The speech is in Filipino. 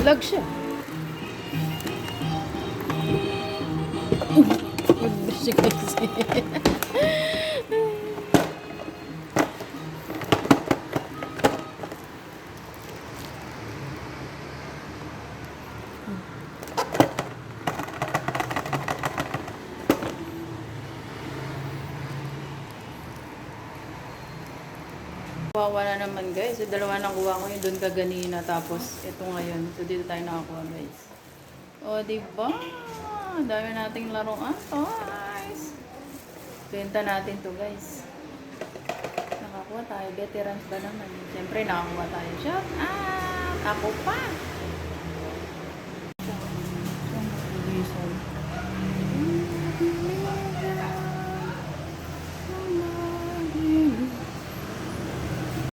Nalaglag siya. Siya kasi. Wala naman guys. So, dalawa nakuha ko yung doon kaganina. Tapos, ito ngayon. So, dito tayo nakakuha guys. O, diba? Dami nating laruan. Guys. Benta natin to guys. Nakakuha tayo. Veterans ba naman? Siyempre, nakakuha tayo. Shout out! Ako pa!